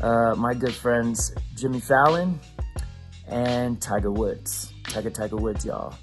my good friends Jimmy Fallon and Tiger Woods. Tiger Woods, y'all.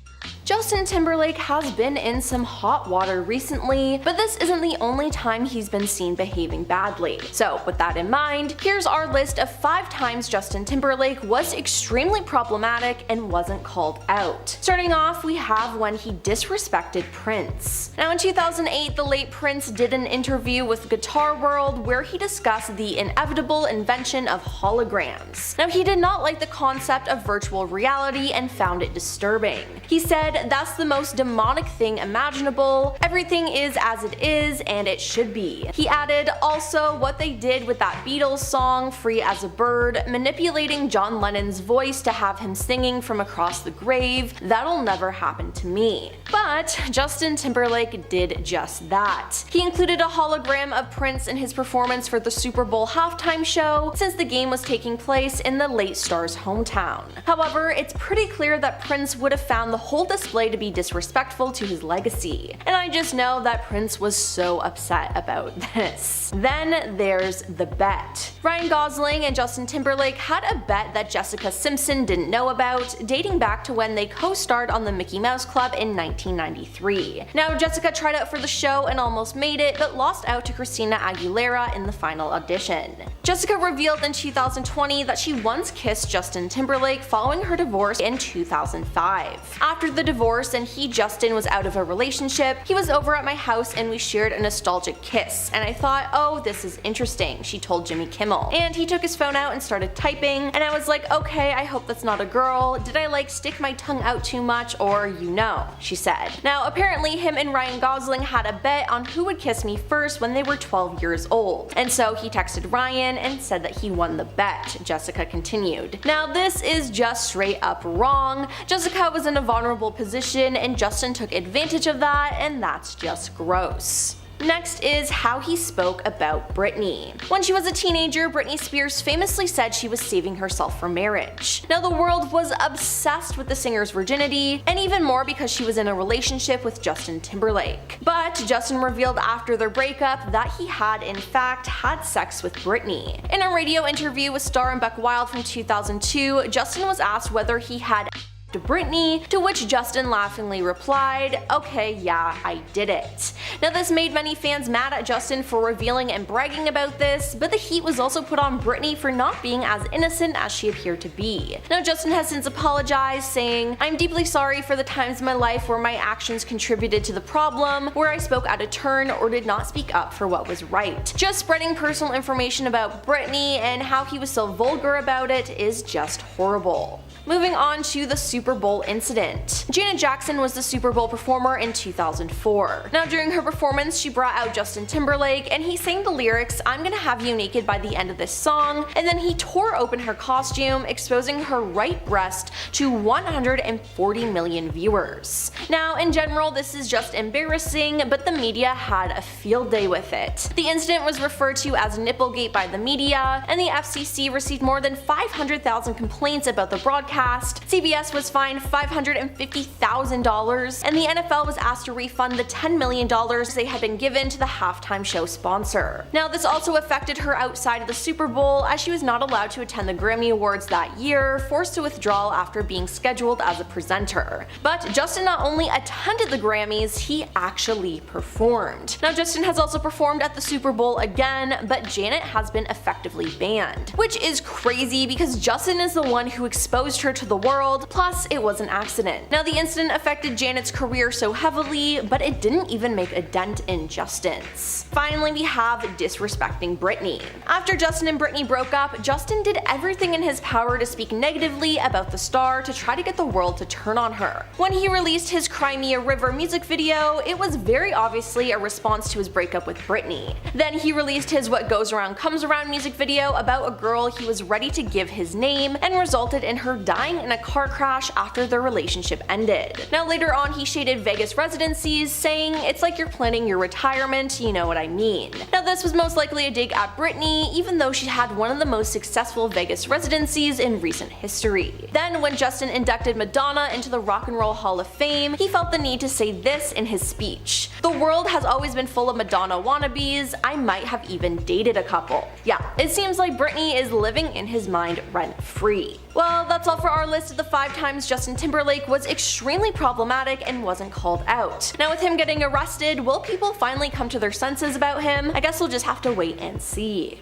Justin Timberlake has been in some hot water recently, but this isn't the only time he's been seen behaving badly. So with that in mind, here's our list of 5 times Justin Timberlake was extremely problematic and wasn't called out. Starting off, we have when he disrespected Prince. Now in 2008, the late Prince did an interview with Guitar World where he discussed the inevitable invention of holograms. Now he did not like the concept of virtual reality and found it disturbing. He said, "That's the most demonic thing imaginable. Everything is as it is, and it should be." He added, "Also, what they did with that Beatles song, Free as a Bird, manipulating John Lennon's voice to have him singing from across the grave, that'll never happen to me." But Justin Timberlake did just that. He included a hologram of Prince in his performance for the Super Bowl halftime show, since the game was taking place in the late star's hometown. However, it's pretty clear that Prince would have found the whole display to be disrespectful to his legacy, and I just know that Prince was so upset about this. Then there's the bet. Ryan Gosling and Justin Timberlake had a bet that Jessica Simpson didn't know about, dating back to when they co-starred on the Mickey Mouse Club in 1993. Now Jessica tried out for the show and almost made it, but lost out to Christina Aguilera in the final audition. Jessica revealed in 2020 that she once kissed Justin Timberlake following her divorce in 2005. After the divorce and Justin was out of a relationship, he was over at my house and we shared a nostalgic kiss, and I thought, oh, this is interesting, she told Jimmy Kimmel. And he took his phone out and started typing, and I was like, okay, I hope that's not a girl. Did I like stick my tongue out too much, or you know, she said. Now apparently him and Ryan Gosling had a bet on who would kiss me first when they were 12 years old, and so he texted Ryan and said that he won the bet, Jessica continued. Now this is just straight up wrong. Jessica was in a vulnerable position and Justin took advantage of that, and that's just gross. Next is how he spoke about Britney. When she was a teenager, Britney Spears famously said she was saving herself for marriage. Now the world was obsessed with the singer's virginity, and even more because she was in a relationship with Justin Timberlake. But Justin revealed after their breakup that he had in fact had sex with Britney. In a radio interview with Star and Buck Wild from 2002, Justin was asked whether he had to Britney, to which Justin laughingly replied, "Okay, yeah, I did it." Now this made many fans mad at Justin for revealing and bragging about this, but the heat was also put on Britney for not being as innocent as she appeared to be. Now Justin has since apologized, saying, "I'm deeply sorry for the times in my life where my actions contributed to the problem, where I spoke out of turn or did not speak up for what was right. Just spreading personal information about Britney and how he was so vulgar about it is just horrible." Moving on to the Super Bowl incident. Janet Jackson was the Super Bowl performer in 2004. Now during her performance, she brought out Justin Timberlake and he sang the lyrics, "I'm gonna have you naked by the end of this song," and then he tore open her costume, exposing her right breast to 140 million viewers. Now in general, this is just embarrassing, but the media had a field day with it. The incident was referred to as Nipplegate by the media, and the FCC received more than 500,000 complaints about the broadcast. CBS was fined $550,000, and the NFL was asked to refund the $10 million they had been given to the halftime show sponsor. Now this also affected her outside of the Super Bowl, as she was not allowed to attend the Grammy Awards that year, forced to withdraw after being scheduled as a presenter. But Justin not only attended the Grammys, he actually performed. Now Justin has also performed at the Super Bowl again, but Janet has been effectively banned, which is crazy because Justin is the one who exposed her to the world, plus it was an accident. Now the incident affected Janet's career so heavily, but it didn't even make a dent in Justin's. Finally, we have disrespecting Britney. After Justin and Britney broke up, Justin did everything in his power to speak negatively about the star to try to get the world to turn on her. When he released his CRI A River music video, it was very obviously a response to his breakup with Britney. Then he released his What Goes Around Comes Around music video about a girl he was ready to give his name, and resulted in her dying in a car crash after their relationship ended. Now later on he shaded Vegas residencies, saying, "It's like you're planning your retirement, you know what I mean." Now this was most likely a dig at Britney, even though she had one of the most successful Vegas residencies in recent history. Then when Justin inducted Madonna into the Rock and Roll Hall of Fame, he felt the need to say this in his speech: "The world has always been full of Madonna wannabes, I might have even dated a couple." Yeah, it seems like Britney is living in his mind rent-free. Well, that's all for our list of the 5 times Justin Timberlake was extremely problematic and wasn't called out. Now with him getting arrested, will people finally come to their senses about him? I guess we'll just have to wait and see.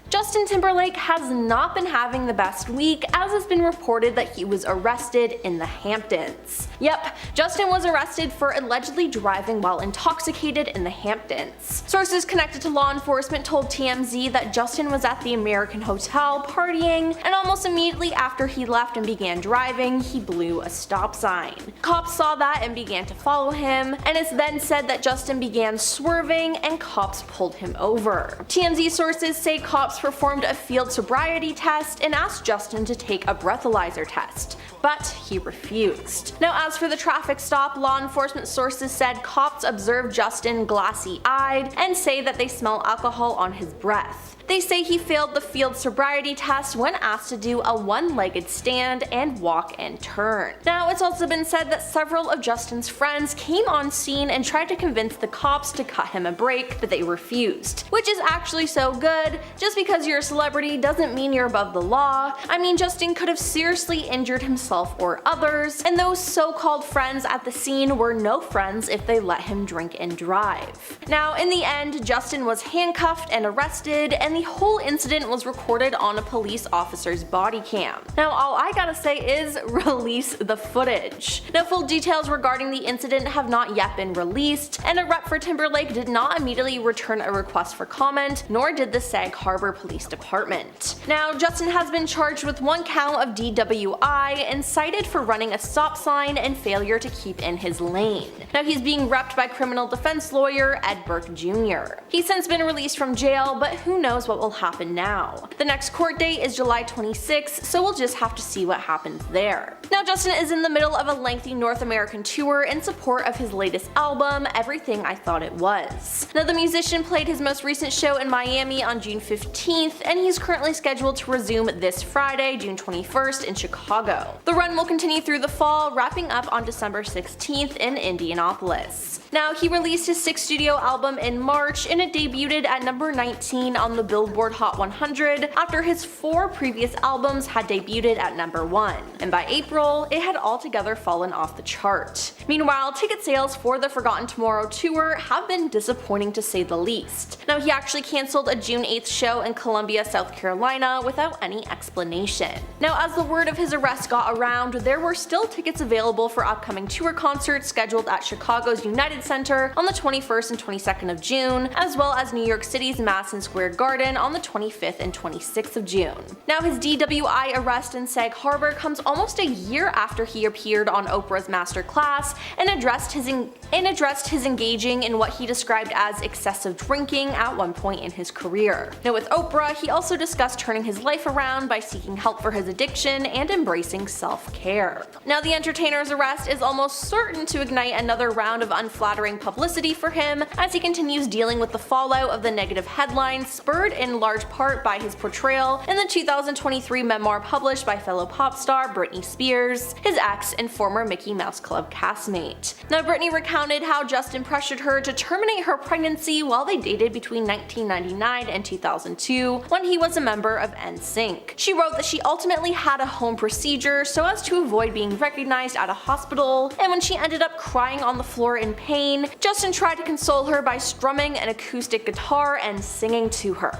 Justin Timberlake has not been having the best week, as it's been reported that he was arrested in the Hamptons. Yep, Justin was arrested for allegedly driving while intoxicated in the Hamptons. Sources connected to law enforcement told TMZ that Justin was at the American Hotel partying, and almost immediately after he left and began driving, he blew a stop sign. Cops saw that and began to follow him, and it's then said that Justin began swerving and cops pulled him over. TMZ sources say cops performed a field sobriety test and asked Justin to take a breathalyzer test, but he refused. Now as for the traffic stop, law enforcement sources said cops observed Justin glassy-eyed and say that they smell alcohol on his breath. They say he failed the field sobriety test when asked to do a one-legged stand and walk and turn. Now it's also been said that several of Justin's friends came on scene and tried to convince the cops to cut him a break, but they refused. Which is actually so good. Just because you're a celebrity doesn't mean you're above the law. I mean, Justin could have seriously injured himself or others, and those so-called friends at the scene were no friends if they let him drink and drive. Now in the end, Justin was handcuffed and arrested, and the whole incident was recorded on a police officer's body cam. Now all I gotta say is release the footage. Now full details regarding the incident have not yet been released, and a rep for Timberlake did not immediately return a request for comment, nor did the Sag Harbor Police Department. Now Justin has been charged with 1 count of DWI and cited for running a stop sign and failure to keep in his lane. Now he's being repped by criminal defense lawyer Ed Burke Jr. He's since been released from jail, but who knows what will happen now. The next court date is July 26th, so we'll just have to see what happens there. Now Justin is in the middle of a lengthy North American tour in support of his latest album, Everything I Thought It Was. Now the musician played his most recent show in Miami on June 15th, and he's currently scheduled to resume this Friday, June 21st in Chicago. The run will continue through the fall, wrapping up on December 16th in Indianapolis. Now he released his 6th studio album in March, and it debuted at number 19 on the Billboard Hot 100 after his 4 previous albums had debuted at number 1, and by April, it had altogether fallen off the chart. Meanwhile, ticket sales for the Forgotten Tomorrow tour have been disappointing to say the least. Now he actually cancelled a June 8th show in Columbia, South Carolina without any explanation. Now as the word of his arrest got around, there were still tickets available for upcoming tour concerts scheduled at Chicago's United Center on the 21st and 22nd of June, as well as New York City's Madison Square Garden on the 25th and 26th of June. Now his DWI arrest in Sag Harbor comes almost a year after he appeared on Oprah's Master Class and addressed his engaging in what he described as excessive drinking at one point in his career. Now with Oprah, he also discussed turning his life around by seeking help for his addiction and embracing self-care. Now the entertainer's arrest is almost certain to ignite another round of unflattering publicity for him as he continues dealing with the fallout of the negative headlines spurred in large part by his portrayal in the 2023 memoir published by fellow pop star Britney Spears, his ex and former Mickey Mouse Club castmate. Now Britney recounted how Justin pressured her to terminate her pregnancy while they dated between 1999 and 2002 when he was a member of Insync. She wrote that she ultimately had a home procedure so as to avoid being recognized at a hospital, and when she ended up crying on the floor in pain, Justin tried to console her by strumming an acoustic guitar and singing to her.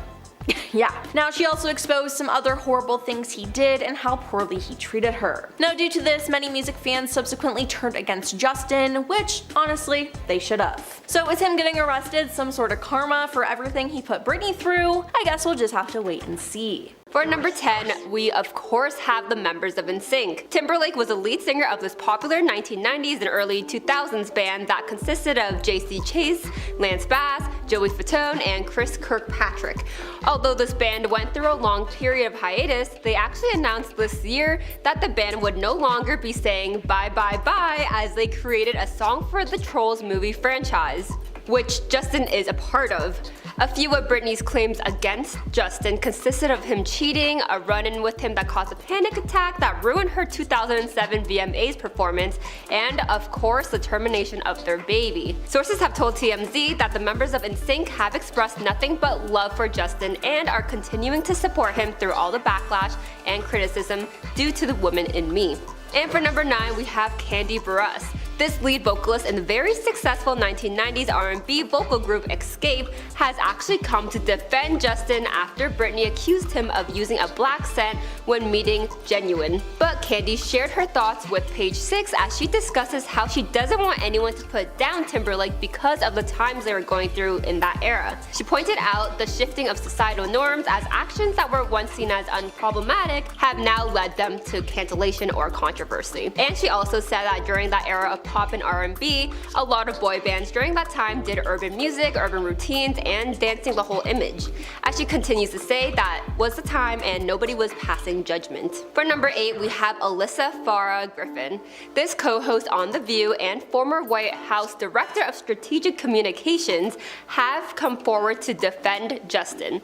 Yeah. Now she also exposed some other horrible things he did and how poorly he treated her. Now due to this, many music fans subsequently turned against Justin, which honestly, they should have. So is him getting arrested some sort of karma for everything he put Britney through? I guess we'll just have to wait and see. For number 10, we of course have the members of Insync. Timberlake was the lead singer of this popular 1990s and early 2000s band that consisted of JC Chase, Lance Bass, Joey Fatone, and Chris Kirkpatrick. Although this band went through a long period of hiatus, they actually announced this year that the band would no longer be saying bye bye bye as they created a song for the Trolls movie franchise, which Justin is a part of. A few of Britney's claims against Justin consisted of him cheating, a run-in with him that caused a panic attack that ruined her 2007 VMAs performance, and of course the termination of their baby. Sources have told TMZ that the members of Insync have expressed nothing but love for Justin and are continuing to support him through all the backlash and criticism due to the woman in me. And for number 9, we have Kandi Burruss. This lead vocalist in the very successful 1990s R&B vocal group Escape has actually come to defend Justin after Britney accused him of using a black scent when meeting Genuine. But Kandi shared her thoughts with Page 6 as she discusses how she doesn't want anyone to put down Timberlake because of the times they were going through in that era. She pointed out the shifting of societal norms as actions that were once seen as unproblematic have now led them to cancellation or controversy. And she also said that during that era of pop and R&B, a lot of boy bands during that time did urban music, urban routines, and dancing the whole image. As she continues to say, that was the time and nobody was passing judgment. For number 8, we have Alyssa Farah Griffin. This co-host on The View and former White House Director of Strategic Communications have come forward to defend Justin.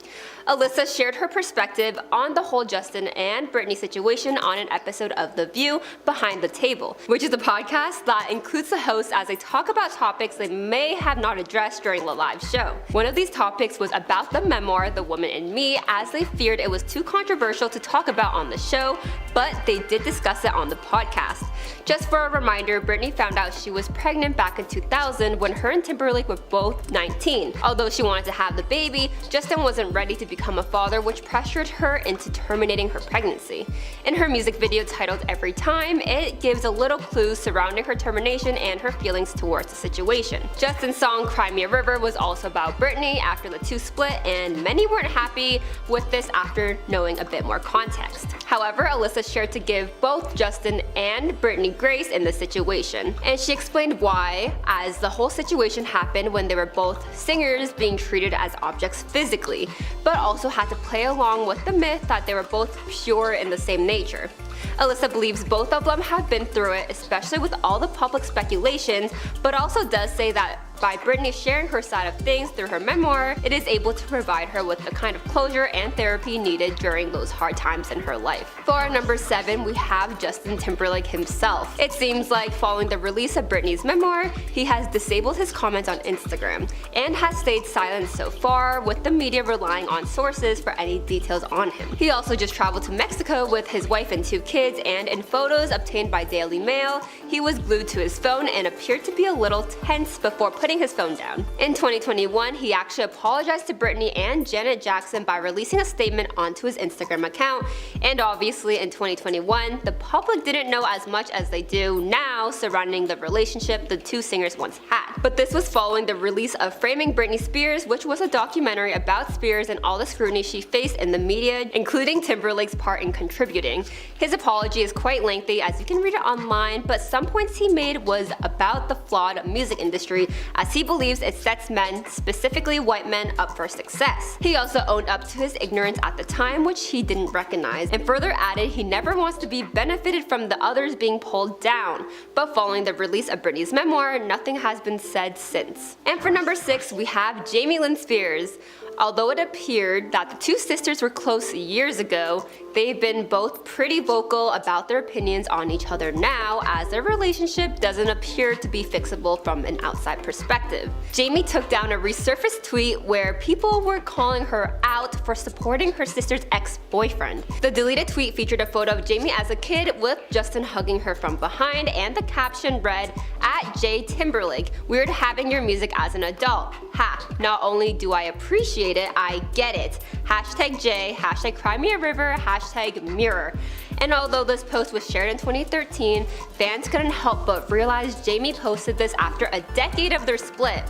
Alyssa shared her perspective on the whole Justin and Britney situation on an episode of The View Behind the Table, which is a podcast that includes the hosts as they talk about topics they may have not addressed during the live show. One of these topics was about the memoir The Woman in Me, as they feared it was too controversial to talk about on the show, but they did discuss it on the podcast. Just for a reminder, Britney found out she was pregnant back in 2000 when her and Timberlake were both 19. Although she wanted to have the baby, Justin wasn't ready to become a father, which pressured her into terminating her pregnancy. In her music video titled Every Time, it gives a little clue surrounding her termination and her feelings towards the situation. Justin's song Cry Me a River was also about Britney after the two split, and many weren't happy with this after knowing a bit more context. However, Alyssa shared to give both Justin and Britney grace in the situation, and she explained why, as the whole situation happened when they were both singers being treated as objects physically, but also had to play along with the myth that they were both pure in the same nature. Alyssa believes both of them have been through it, especially with all the public speculations, but also does say that by Britney sharing her side of things through her memoir, it is able to provide her with the kind of closure and therapy needed during those hard times in her life. For number 7, we have Justin Timberlake himself. It seems like following the release of Britney's memoir, he has disabled his comments on Instagram and has stayed silent so far, with the media relying on sources for any details on him. He also just traveled to Mexico with his wife and 2 kids, and in photos obtained by Daily Mail, he was glued to his phone and appeared to be a little tense before putting his phone down. In 2021, he actually apologized to Britney and Janet Jackson by releasing a statement onto his Instagram account, and obviously in 2021, the public didn't know as much as they do now surrounding the relationship the two singers once had. But this was following the release of Framing Britney Spears, which was a documentary about Spears and all the scrutiny she faced in the media, including Timberlake's part in contributing. His apology is quite lengthy, as you can read it online, but some points he made was about the flawed music industry, as he believes it sets men, specifically white men, up for success. He also owned up to his ignorance at the time, which he didn't recognize, and further added he never wants to be benefited from the others being pulled down. But following the release of Britney's memoir, nothing has been said since. And for number 6, we have Jamie Lynn Spears. Although it appeared that the two sisters were close years ago, they've been both pretty vocal about their opinions on each other now, as their relationship doesn't appear to be fixable from an outside perspective. Jamie took down a resurfaced tweet where people were calling her out for supporting her sister's ex-boyfriend. The deleted tweet featured a photo of Jamie as a kid with Justin hugging her from behind, and the caption read, @J Timberlake, weird having your music as an adult. Ha, not only do I appreciate it, I get it. #J, #Cry Me a River, #Mirror. And although this post was shared in 2013, fans couldn't help but realize Jamie posted this after a decade of their split.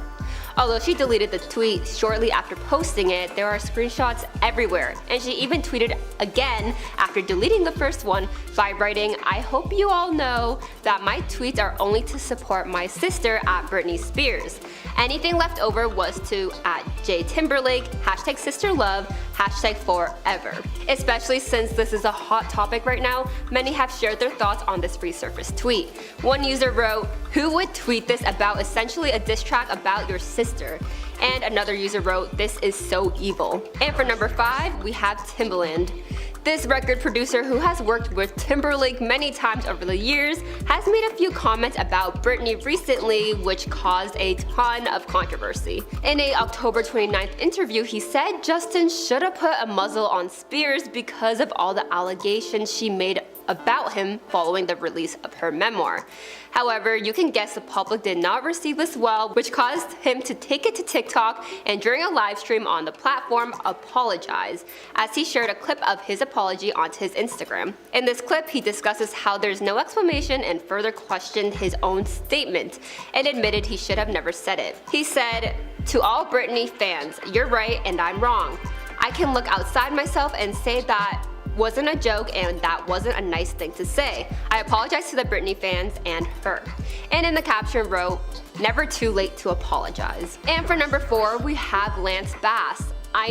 Although she deleted the tweet shortly after posting it, there are screenshots everywhere, and she even tweeted again after deleting the first one by writing, "I hope you all know that my tweets are only to support my sister at Britney Spears. Anything left over was to @JTimberlake, #sisterlove, #forever." Especially since this is a hot topic right now, many have shared their thoughts on this resurfaced tweet. One user wrote, "Who would tweet this about essentially a diss track about your sister?" And another user wrote, "This is so evil." And for number 5, we have Timberland. This record producer, who has worked with Timberlake many times over the years, has made a few comments about Britney recently, which caused a ton of controversy. In a October 29th interview, he said Justin should have put a muzzle on Spears because of all the allegations she made about him following the release of her memoir. However, you can guess the public did not receive this well, which caused him to take it to TikTok and during a live stream on the platform apologize, as he shared a clip of his apology onto his Instagram. In this clip, he discusses how there's no explanation and further questioned his own statement and admitted he should have never said it. He said, "To all Britney fans, you're right and I'm wrong. I can look outside myself and say that wasn't a joke and that wasn't a nice thing to say. I apologize to the Britney fans and her." And in the caption wrote, "Never too late to apologize." And for number 4, we have Lance Bass. I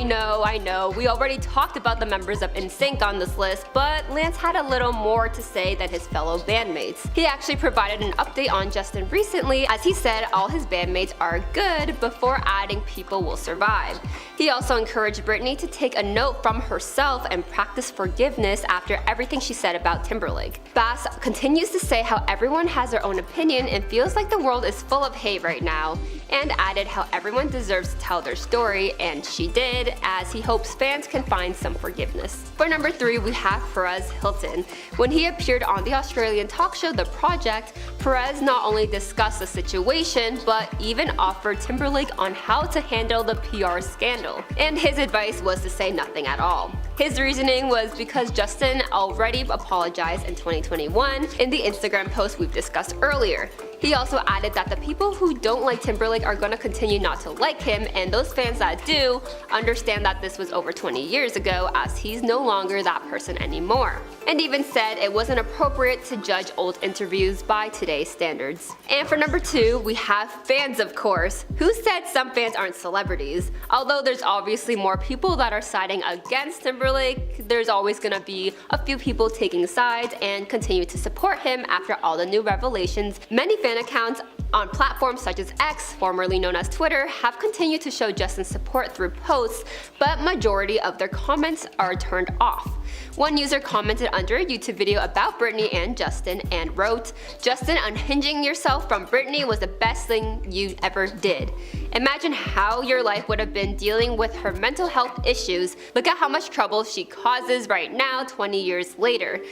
know, we already talked about the members of Insync on this list, but Lance had a little more to say than his fellow bandmates. He actually provided an update on Justin recently, as he said all his bandmates are good before adding people will survive. He also encouraged Britney to take a note from herself and practice forgiveness after everything she said about Timberlake. Bass continues to say how everyone has their own opinion and feels like the world is full of hate right now, and added how everyone deserves to tell their story, and she did, as he hopes fans can find some forgiveness. For number 3, we have Perez Hilton. When he appeared on the Australian talk show The Project, Perez not only discussed the situation, but even offered Timberlake on how to handle the PR scandal. And his advice was to say nothing at all. His reasoning was because Justin already apologized in 2021 in the Instagram post we've discussed earlier. He also added that the people who don't like Timberlake are going to continue not to like him, and those fans that do understand that this was over 20 years ago, as he's no longer that person anymore. And even said it wasn't appropriate to judge old interviews by today's standards. And for number 2, we have fans, of course. Who said some fans aren't celebrities? Although there's obviously more people that are siding against Timberlake, there's always gonna be a few people taking sides and continue to support him after all the new revelations. Many fan accounts on platforms such as X, formerly known as Twitter, have continued to show Justin's support through posts, but majority of their comments are turned off. One user commented under a YouTube video about Britney and Justin and wrote, "Justin, unhinging yourself from Britney was the best thing you ever did. Imagine how your life would have been dealing with her mental health issues. Look at how much trouble she causes right now 20 years later.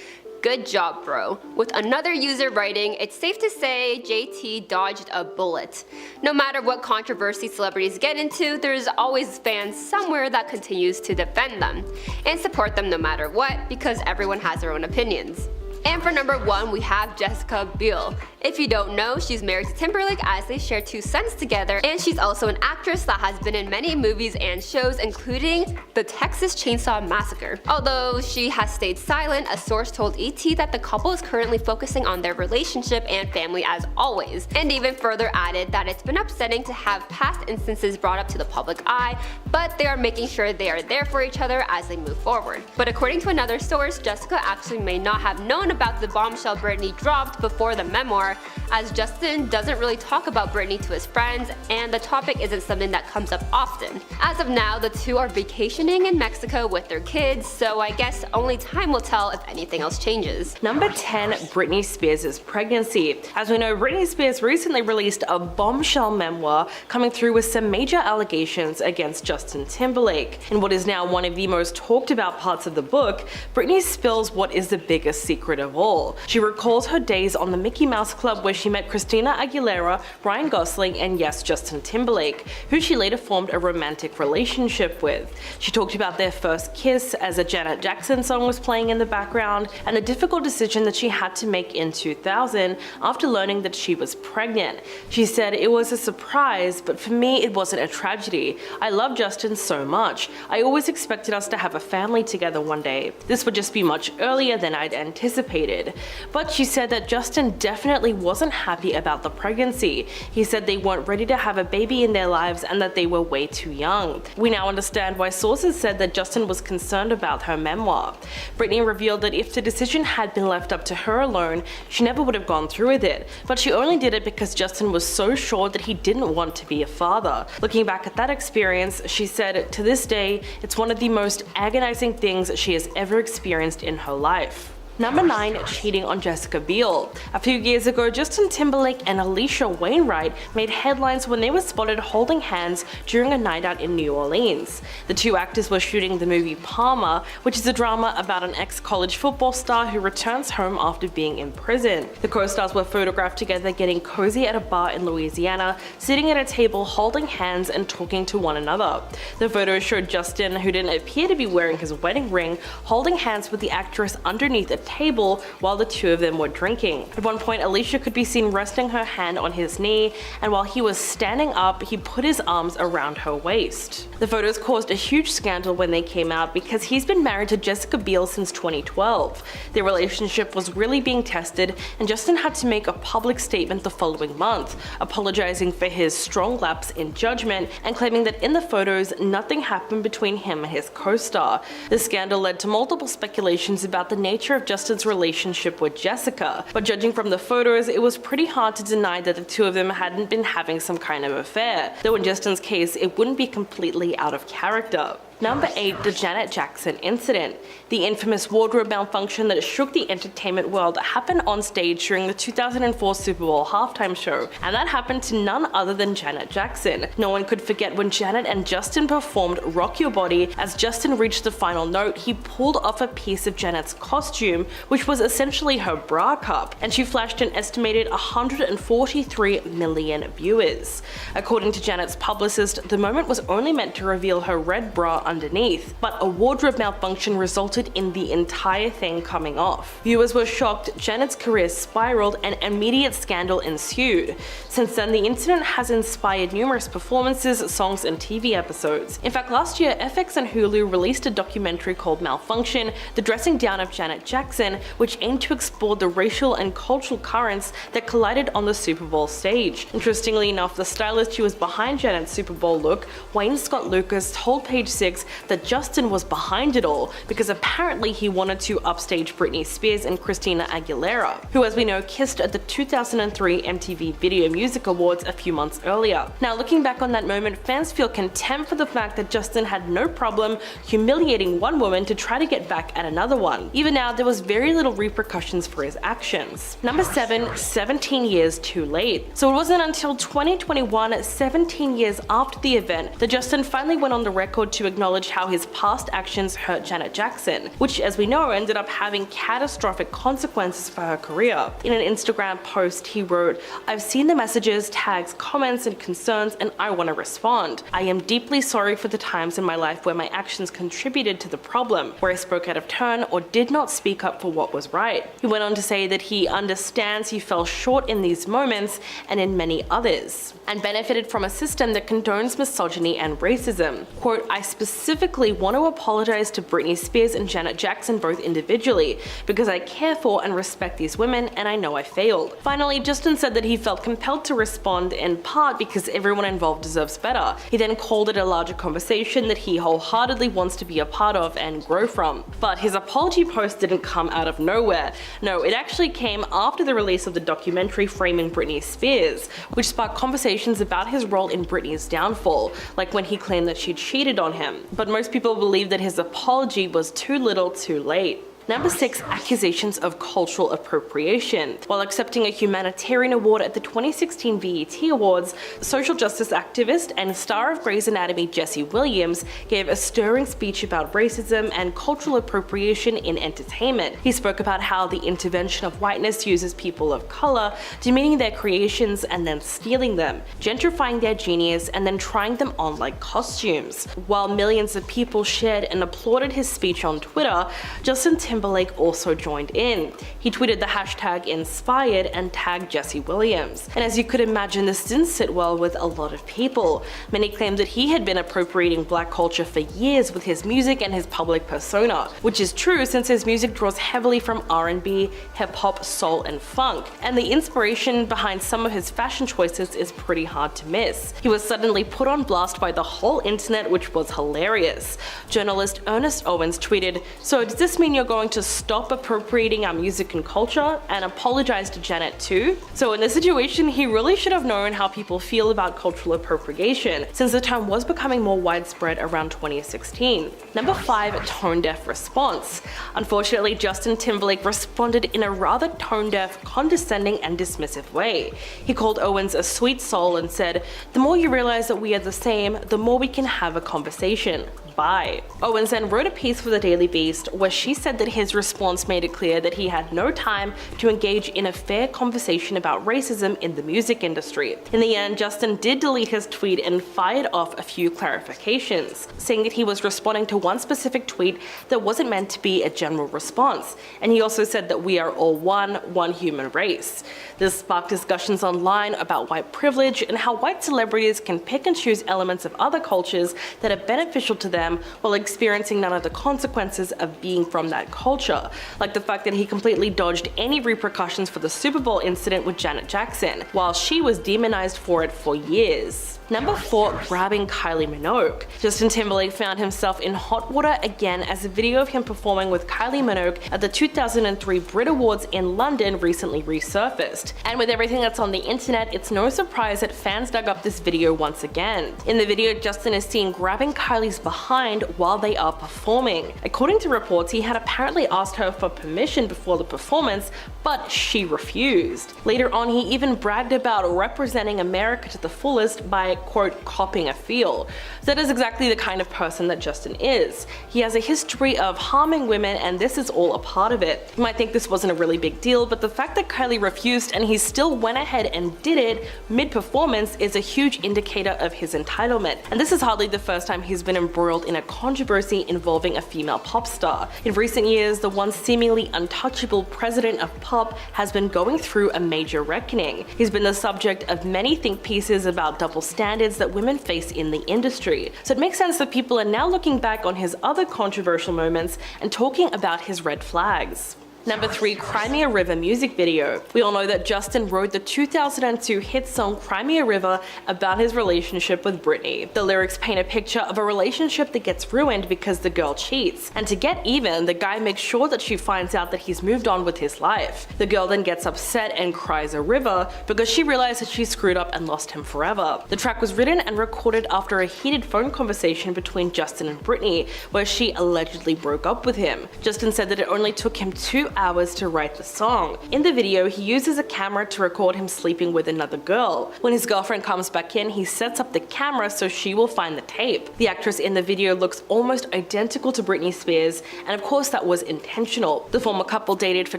Good job, bro." With another user writing, "It's safe to say JT dodged a bullet." No matter what controversy celebrities get into, there's always fans somewhere that continues to defend them and support them no matter what, because everyone has their own opinions. And for number 1, we have Jessica Biel. If you don't know, she's married to Timberlake as they share 2 sons together, and she's also an actress that has been in many movies and shows, including the Texas Chainsaw Massacre. Although she has stayed silent, a source told ET that the couple is currently focusing on their relationship and family as always, and even further added that it's been upsetting to have past instances brought up to the public eye, but they are making sure they are there for each other as they move forward. But according to another source, Jessica actually may not have known about the bombshell Britney dropped before the memoir, as Justin doesn't really talk about Britney to his friends, and the topic isn't something that comes up often. As of now, the two are vacationing in Mexico with their kids, so I guess only time will tell if anything else changes. Number 10, Britney Spears' pregnancy. As we know, Britney Spears recently released a bombshell memoir coming through with some major allegations against Justin Timberlake. In what is now one of the most talked about parts of the book, Britney spills what is the biggest secret of all. She recalls her days on the Mickey Mouse Club where she met Christina Aguilera, Ryan Gosling, and yes, Justin Timberlake, who she later formed a romantic relationship with. She talked about their first kiss as a Janet Jackson song was playing in the background, and the difficult decision that she had to make in 2000 after learning that she was pregnant. She said, "It was a surprise, but for me it wasn't a tragedy. I love Justin so much. I always expected us to have a family together one day. This would just be much earlier than I'd anticipated." But she said that Justin definitely wasn't happy about the pregnancy. He said they weren't ready to have a baby in their lives and that they were way too young. We now understand why sources said that Justin was concerned about her memoir. Britney revealed that if the decision had been left up to her alone, she never would have gone through with it, but she only did it because Justin was so sure that he didn't want to be a father. Looking back at that experience, she said, "To this day, it's one of the most agonizing things she has ever experienced in her life." Number 9, cheating on Jessica Biel. A few years ago, Justin Timberlake and Alicia Wainwright made headlines when they were spotted holding hands during a night out in New Orleans. The two actors were shooting the movie Palmer, which is a drama about an ex-college football star who returns home after being in prison. The co-stars were photographed together getting cozy at a bar in Louisiana, sitting at a table holding hands and talking to one another. The photos showed Justin, who didn't appear to be wearing his wedding ring, holding hands with the actress underneath a table while the two of them were drinking. At one point, Alicia could be seen resting her hand on his knee, and while he was standing up, he put his arms around her waist. The photos caused a huge scandal when they came out because he's been married to Jessica Biel since 2012. Their relationship was really being tested, and Justin had to make a public statement the following month, apologizing for his strong lapse in judgment and claiming that in the photos, nothing happened between him and his co-star. The scandal led to multiple speculations about the nature of Justin's relationship with Jessica, but judging from the photos, it was pretty hard to deny that the two of them hadn't been having some kind of affair, though in Justin's case, it wouldn't be completely out of character. Number 8, the Janet Jackson incident. The infamous wardrobe malfunction that shook the entertainment world happened on stage during the 2004 Super Bowl halftime show, and that happened to none other than Janet Jackson. No one could forget when Janet and Justin performed Rock Your Body. As Justin reached the final note, he pulled off a piece of Janet's costume, which was essentially her bra cup, and she flashed an estimated 143 million viewers. According to Janet's publicist, the moment was only meant to reveal her red bra underneath, but a wardrobe malfunction resulted in the entire thing coming off. Viewers were shocked, Janet's career spiraled, and immediate scandal ensued. Since then, the incident has inspired numerous performances, songs, and TV episodes. In fact, last year, FX and Hulu released a documentary called Malfunction, The Dressing Down of Janet Jackson, which aimed to explore the racial and cultural currents that collided on the Super Bowl stage. Interestingly enough, the stylist who was behind Janet's Super Bowl look, Wayne Scott Lucas, told Page Six that Justin was behind it all because apparently he wanted to upstage Britney Spears and Christina Aguilera, who, as we know, kissed at the 2003 MTV Video Music Awards a few months earlier. Now, looking back on that moment, fans feel contempt for the fact that Justin had no problem humiliating one woman to try to get back at another one. Even now, there was very little repercussions for his actions. Number 7, 17 years too late. So it wasn't until 2021, 17 years after the event, that Justin finally went on the record to acknowledge how his past actions hurt Janet Jackson, which, as we know, ended up having catastrophic consequences for her career. In an Instagram post, he wrote, "I've seen the messages, tags, comments, and concerns, and I want to respond. I am deeply sorry for the times in my life where my actions contributed to the problem, where I spoke out of turn or did not speak up for what was right." He went on to say that he understands he fell short in these moments and in many others, and benefited from a system that condones misogyny and racism. Quote, "I specifically want to apologize to Britney Spears and Janet Jackson both individually, because I care for and respect these women and I know I failed." Finally, Justin said that he felt compelled to respond in part because everyone involved deserves better. He then called it a larger conversation that he wholeheartedly wants to be a part of and grow from. But his apology post didn't come out of nowhere. No, it actually came after the release of the documentary Framing Britney Spears, which sparked conversations about his role in Britney's downfall, like when he claimed that she cheated on him. But most people believe that his apology was too little too late. Number 6, accusations of cultural appropriation. While accepting a humanitarian award at the 2016 BET Awards, social justice activist and star of Grey's Anatomy Jesse Williams gave a stirring speech about racism and cultural appropriation in entertainment. He spoke about how the intervention of whiteness uses people of color, demeaning their creations and then stealing them, gentrifying their genius and then trying them on like costumes. While millions of people shared and applauded his speech on Twitter, Justin Timberlake also joined in. He tweeted the hashtag inspired and tagged Jesse Williams. And as you could imagine, this didn't sit well with a lot of people. Many claimed that he had been appropriating black culture for years with his music and his public persona, which is true since his music draws heavily from R&B, hip-hop, soul, and funk. And the inspiration behind some of his fashion choices is pretty hard to miss. He was suddenly put on blast by the whole internet, which was hilarious. Journalist Ernest Owens tweeted, "So does this mean you're going to stop appropriating our music and culture and apologize to Janet too?" So in this situation, he really should have known how people feel about cultural appropriation, since the term was becoming more widespread around 2016. Number 5, tone-deaf response. Unfortunately, Justin Timberlake responded in a rather tone-deaf, condescending and dismissive way. He called Owens a sweet soul and said, "The more you realize that we are the same, the more we can have a conversation. Bye." Owens then wrote a piece for the Daily Beast where she said that his response made it clear that he had no time to engage in a fair conversation about racism in the music industry. In the end, Justin did delete his tweet and fired off a few clarifications, saying that he was responding to one specific tweet that wasn't meant to be a general response, and he also said that we are all one human race. This sparked discussions online about white privilege and how white celebrities can pick and choose elements of other cultures that are beneficial to them while experiencing none of the consequences of being from that culture, like the fact that he completely dodged any repercussions for the Super Bowl incident with Janet Jackson, while she was demonized for it for years. Number 4, grabbing Kylie Minogue. Justin Timberlake found himself in hot water again as a video of him performing with Kylie Minogue at the 2003 Brit Awards in London recently resurfaced. And with everything that's on the internet, it's no surprise that fans dug up this video once again. In the video, Justin is seen grabbing Kylie's behind while they are performing. According to reports, he had apparently asked her for permission before the performance, but she refused. Later on, he even bragged about representing America to the fullest by, quote, copping a feel. So that is exactly the kind of person that Justin is. He has a history of harming women, and this is all a part of it. You might think this wasn't a really big deal, but the fact that Kylie refused and he still went ahead and did it mid-performance is a huge indicator of his entitlement. And this is hardly the first time he's been embroiled in a controversy involving a female pop star. In recent years, the once seemingly untouchable president of pop has been going through a major reckoning. He's been the subject of many think pieces about double standards that women face in the industry. So it makes sense that people are now looking back on his other controversial moments and talking about his red flags. Number 3, CRI A River music video. We all know that Justin wrote the 2002 hit song CRI A River about his relationship with Britney. The lyrics paint a picture of a relationship that gets ruined because the girl cheats. And to get even, the guy makes sure that she finds out that he's moved on with his life. The girl then gets upset and cries a river because she realized that she screwed up and lost him forever. The track was written and recorded after a heated phone conversation between Justin and Britney, where she allegedly broke up with him. Justin said that it only took him 2 hours to write the song. In the video, he uses a camera to record him sleeping with another girl. When his girlfriend comes back in, he sets up the camera so she will find the tape. The actress in the video looks almost identical to Britney Spears, and of course that was intentional. The former couple dated for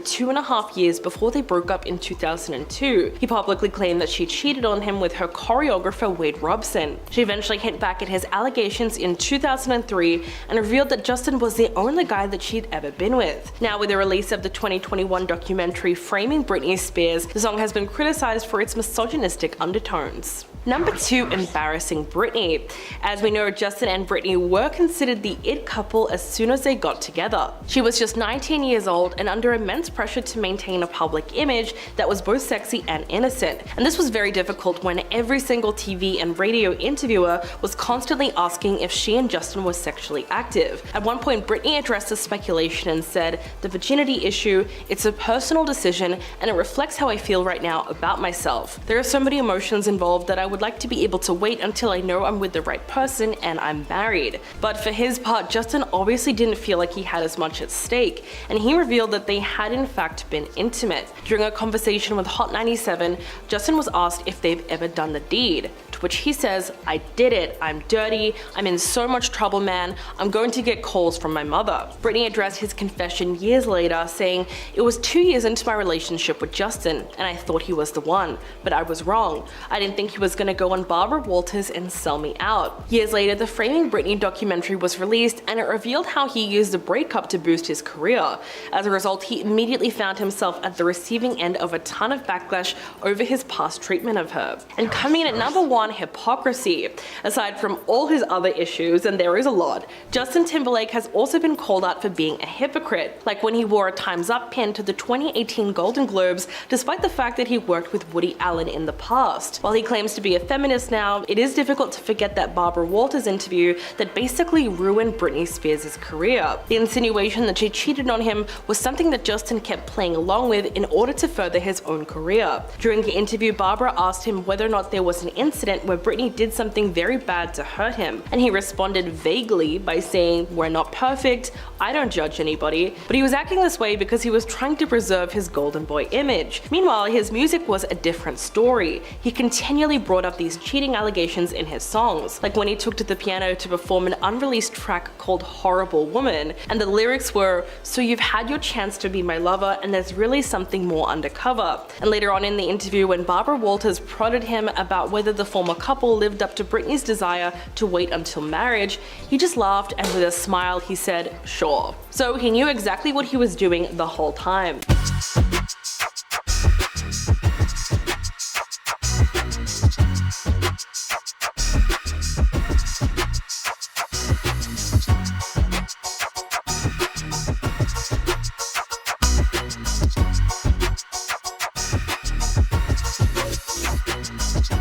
2.5 years before they broke up in 2002. He publicly claimed that she cheated on him with her choreographer Wade Robson. She eventually hit back at his allegations in 2003 and revealed that Justin was the only guy that she'd ever been with. Now, with the release of the 2021 documentary Framing Britney Spears, the song has been criticized for its misogynistic undertones. Number 2, embarrassing Britney. As we know, Justin and Britney were considered the it couple as soon as they got together. She was just 19 years old and under immense pressure to maintain a public image that was both sexy and innocent. And this was very difficult when every single TV and radio interviewer was constantly asking if she and Justin were sexually active. At one point, Britney addressed the speculation and said, "The virginity issue, it's a personal decision and it reflects how I feel right now about myself. There are so many emotions involved that I would would like to be able to wait until I know I'm with the right person and I'm married. But for his part, Justin obviously didn't feel like he had as much at stake, and he revealed that they had in fact been intimate. During a conversation with Hot 97, Justin was asked if they've ever done the deed, to which he says, "I did it, I'm dirty, I'm in so much trouble, man, I'm going to get calls from my mother." Britney addressed his confession years later, saying, "It was 2 years into my relationship with Justin, and I thought he was the one, but I was wrong. I didn't think he was gonna go on Barbara Walters and sell me out." Years later, the Framing Britney documentary was released, and it revealed how he used the breakup to boost his career. As a result, he immediately found himself at the receiving end of a ton of backlash over his past treatment of her. And coming in at number 1, hypocrisy. Aside from all his other issues, and there is a lot, Justin Timberlake has also been called out for being a hypocrite, like when he wore a Time's Up pin to the 2018 Golden Globes, despite the fact that he worked with Woody Allen in the past. While he claims to be a feminist now, it is difficult to forget that Barbara Walters interview that basically ruined Britney Spears' career. The insinuation that she cheated on him was something that Justin kept playing along with in order to further his own career. During the interview, Barbara asked him whether or not there was an incident where Britney did something very bad to hurt him, and he responded vaguely by saying, "We're not perfect, I don't judge anybody," but he was acting this way because he was trying to preserve his golden boy image. Meanwhile, his music was a different story. He continually brought up these cheating allegations in his songs, like when he took to the piano to perform an unreleased track called Horrible Woman, and the lyrics were, "So you've had your chance to be my lover, and there's really something more undercover." And later on in the interview, when Barbara Walters prodded him about whether the former couple lived up to Britney's desire to wait until marriage, he just laughed, and with a smile he said, "Sure." So he knew exactly what he was doing the whole time.